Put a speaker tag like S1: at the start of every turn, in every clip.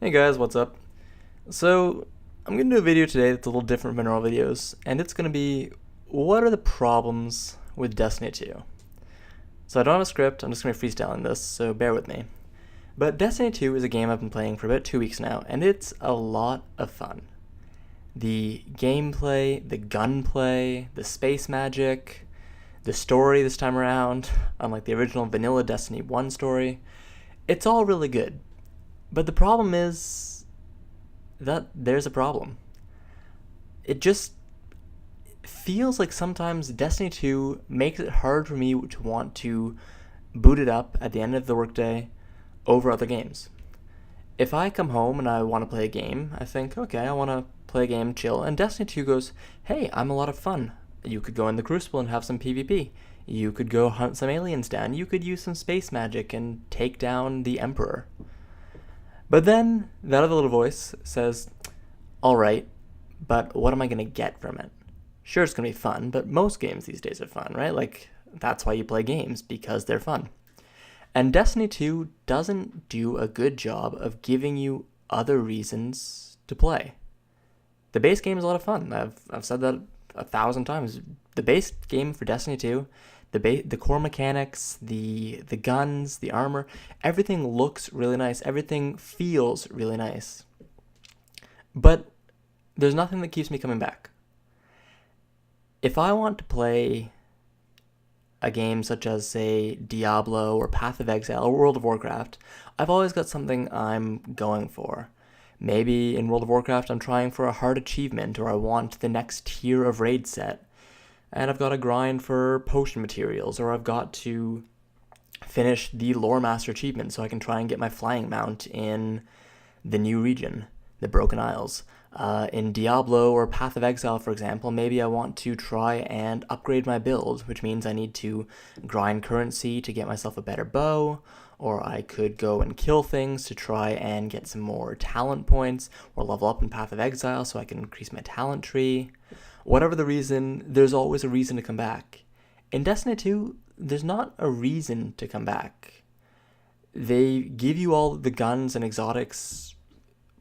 S1: Hey guys, what's up? So, I'm gonna do a video today that's a little different from normal videos, and it's gonna be what are the problems with Destiny 2? So, I don't have a script, I'm just gonna be freestyling this, so bear with me. But Destiny 2 is a game I've been playing for about 2 weeks now, and it's a lot of fun. The gameplay, the gunplay, the space magic, the story this time around, unlike the original vanilla Destiny 1 story, it's all really good. But the problem is that there's a problem. It just feels like sometimes Destiny 2 makes it hard for me to want to boot it up at the end of the workday over other games. If I come home and I want to play a game, I think, okay, I want to play a game, chill, and Destiny 2 goes, hey, I'm a lot of fun. You could go in the Crucible and have some PvP. You could go hunt some aliens down. You could use some space magic and take down the Emperor. But then that other little voice says, alright, but what am I going to get from it? Sure, it's going to be fun, but most games these days are fun, right? Like, that's why you play games, because they're fun. And Destiny 2 doesn't do a good job of giving you other reasons to play. The base game is a lot of fun. I've said that 1,000 times. The base game for Destiny 2, the core mechanics, the guns, the armor, everything looks really nice. Everything feels really nice. But there's nothing that keeps me coming back. If I want to play a game such as, say, Diablo or Path of Exile or World of Warcraft, I've always got something I'm going for. Maybe in World of Warcraft I'm trying for a hard achievement, or I want the next tier of raid set, and I've got to grind for potion materials, or I've got to finish the Lore Master achievement so I can try and get my flying mount in the new region, the Broken Isles. In Diablo or Path of Exile, for example, maybe I want to try and upgrade my build, which means I need to grind currency to get myself a better bow, or I could go and kill things to try and get some more talent points, or level up in Path of Exile so I can increase my talent tree. Whatever the reason, there's always a reason to come back. In Destiny 2, there's not a reason to come back. They give you all the guns and exotics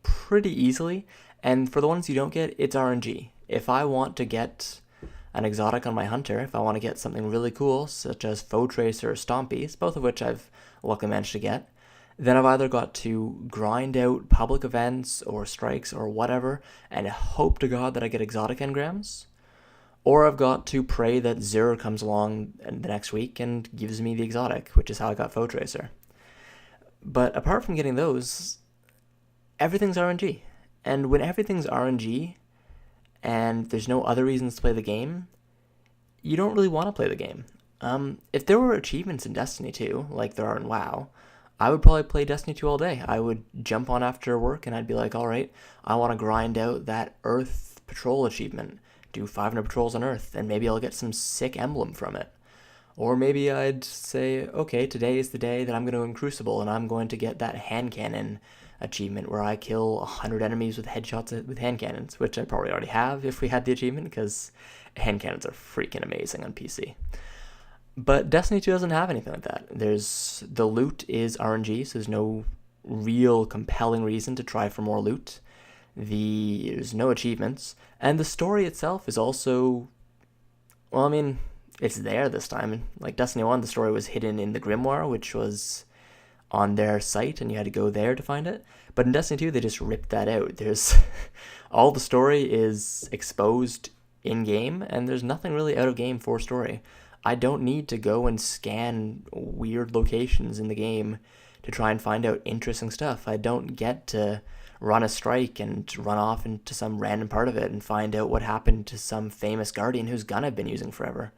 S1: pretty easily, and for the ones you don't get, it's RNG. If I want to get an exotic on my hunter, if I want to get something really cool, such as Foe Tracer or Stompies, both of which I've luckily managed to get, then I've either got to grind out public events or strikes or whatever and hope to God that I get exotic engrams, or I've got to pray that Xur comes along the next week and gives me the exotic, which is how I got Foe Tracer. But apart from getting those, everything's RNG. And when everything's RNG and there's no other reasons to play the game, you don't really want to play the game. If there were achievements in Destiny 2, like there are in WoW, I would probably play Destiny 2 all day. I would jump on after work and I'd be like, alright, I want to grind out that Earth Patrol achievement, do 500 patrols on Earth, and maybe I'll get some sick emblem from it. Or maybe I'd say, okay, today is the day that I'm going to in Crucible and I'm going to get that hand cannon achievement where I kill 100 enemies with headshots with hand cannons, which I probably already have if we had the achievement, because hand cannons are freaking amazing on PC. But Destiny 2 doesn't have anything like that. The loot is RNG, so there's no real compelling reason to try for more loot. There's no achievements, and the story itself is also, well, I mean, it's there this time. Like Destiny 1, the story was hidden in the Grimoire, which was on their site, and you had to go there to find it. But in Destiny 2, they just ripped that out. There's all the story is exposed in game, and there's nothing really out of game for story. I don't need to go and scan weird locations in the game to try and find out interesting stuff. I don't get to run a strike and run off into some random part of it and find out what happened to some famous guardian whose gun I've been using forever.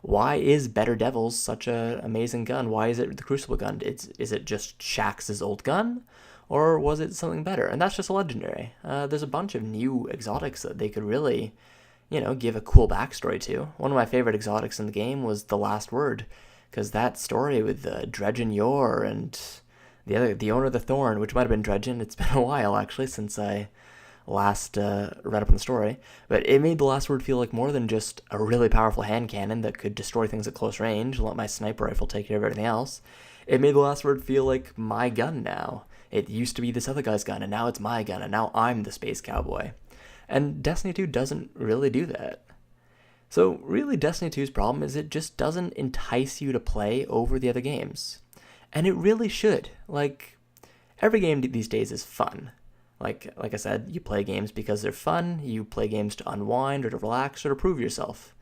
S1: Why is Better Devils such an amazing gun? Why is it the Crucible gun? Is it just Shaxx's old gun? Or was it something better? And that's just a legendary. There's a bunch of new exotics that they could really, give a cool backstory to. One of my favorite exotics in the game was The Last Word, because that story with Dredgen Yor and the owner of the Thorn, which might have been Dredgen. It's been a while, actually, since I last read up on the story, but it made The Last Word feel like more than just a really powerful hand cannon that could destroy things at close range and let my sniper rifle take care of everything else. It made The Last Word feel like my gun now. it used to be this other guy's gun, and now it's my gun, and now I'm the space cowboy. And Destiny 2 doesn't really do that. So really, Destiny 2's problem is it just doesn't entice you to play over the other games. And it really should. Like, every game these days is fun. Like I said, you play games because they're fun, you play games to unwind or to relax or to prove yourself.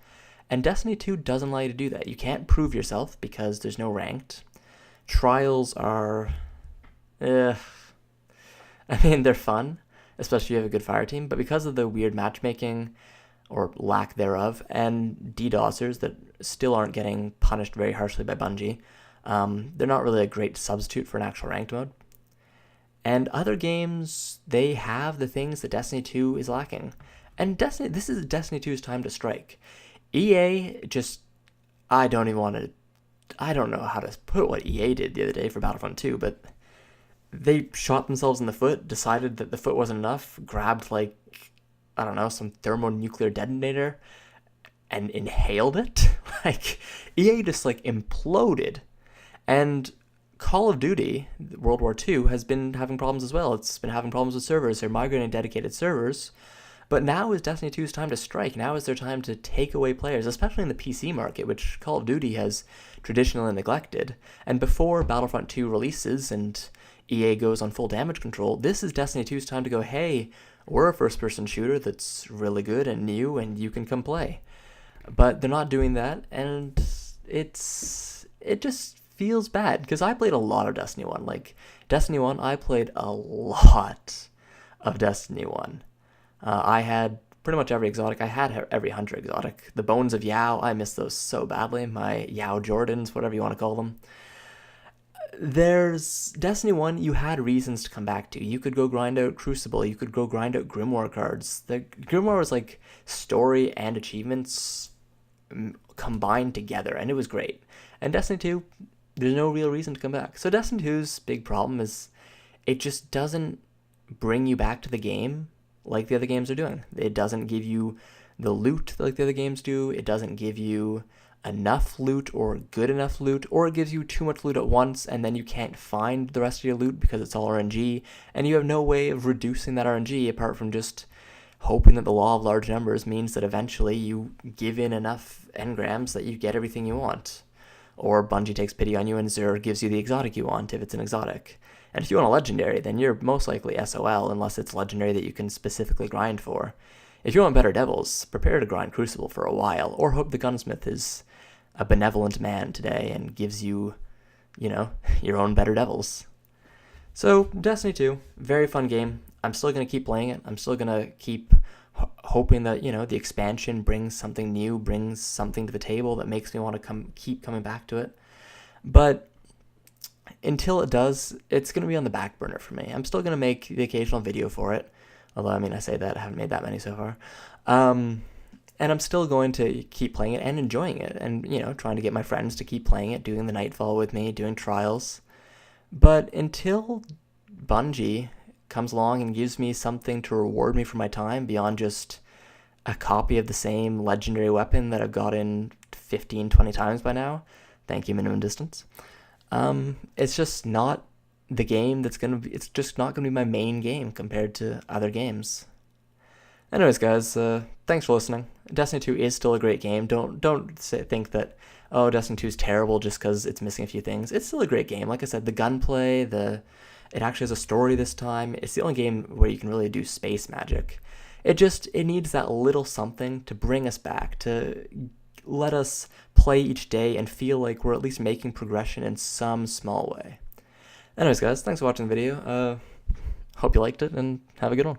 S1: And Destiny 2 doesn't allow you to do that. You can't prove yourself because there's no ranked. Trials are... I mean, they're fun, especially if you have a good fire team, but because of the weird matchmaking, or lack thereof, and DDoSers that still aren't getting punished very harshly by Bungie, they're not really a great substitute for an actual ranked mode. And other games, they have the things that Destiny 2 is lacking. And this is Destiny 2's time to strike. EA just, I don't know how to put what EA did the other day for Battlefront 2, but they shot themselves in the foot, decided that the foot wasn't enough, grabbed like, I don't know, some thermonuclear detonator and inhaled it. Like, EA just like imploded. And Call of Duty, World War II, has been having problems as well. It's been having problems with servers. They're migrating dedicated servers. But now is Destiny 2's time to strike. Now is their time to take away players, especially in the PC market, which Call of Duty has traditionally neglected. And before Battlefront 2 releases and EA goes on full damage control, this is Destiny 2's time to go, hey, we're a first-person shooter that's really good and new, and you can come play. But they're not doing that, and it just feels bad, because I played a lot of Destiny 1. Like, Destiny 1, I played a lot of Destiny 1. I had pretty much every exotic. I had every hunter exotic. The Bones of Yao, I miss those so badly. My Yao Jordans, whatever you want to call them. There's Destiny 1, you had reasons to come back to. You could go grind out Crucible. You could go grind out Grimoire cards. The Grimoire was like story and achievements combined together, and it was great. And Destiny 2, there's no real reason to come back. So Destiny 2's big problem is it just doesn't bring you back to the game like the other games are doing. It doesn't give you the loot like the other games do. It doesn't give you enough loot or good enough loot, or it gives you too much loot at once and then you can't find the rest of your loot because it's all RNG, and you have no way of reducing that RNG apart from just hoping that the law of large numbers means that eventually you give in enough engrams that you get everything you want. Or Bungie takes pity on you and Xur gives you the exotic you want if it's an exotic. And if you want a legendary, then you're most likely SOL unless it's legendary that you can specifically grind for. If you want better devils, prepare to grind Crucible for a while, or hope the gunsmith is a benevolent man today and gives you, your own better devils. So, Destiny 2, very fun game. I'm still going to keep playing it. I'm still going to keep hoping that, the expansion brings something new, brings something to the table that makes me want to keep coming back to it. But until it does, it's going to be on the back burner for me. I'm still going to make the occasional video for it. Although, I say that, I haven't made that many so far. And I'm still going to keep playing it and enjoying it. And, trying to get my friends to keep playing it, doing the Nightfall with me, doing trials. But until Bungie comes along and gives me something to reward me for my time beyond just a copy of the same legendary weapon that I've gotten 15, 20 times by now, thank you, Minimum Distance, it's just not the game it's just not going to be my main game compared to other games. Anyways, guys, thanks for listening. Destiny 2 is still a great game. Don't think that, Destiny 2 is terrible just because it's missing a few things. It's still a great game. Like I said, the gunplay, it actually has a story this time. It's the only game where you can really do space magic. It needs that little something to bring us back, to let us play each day and feel like we're at least making progression in some small way. Anyways, guys, thanks for watching the video. Hope you liked it, and have a good one.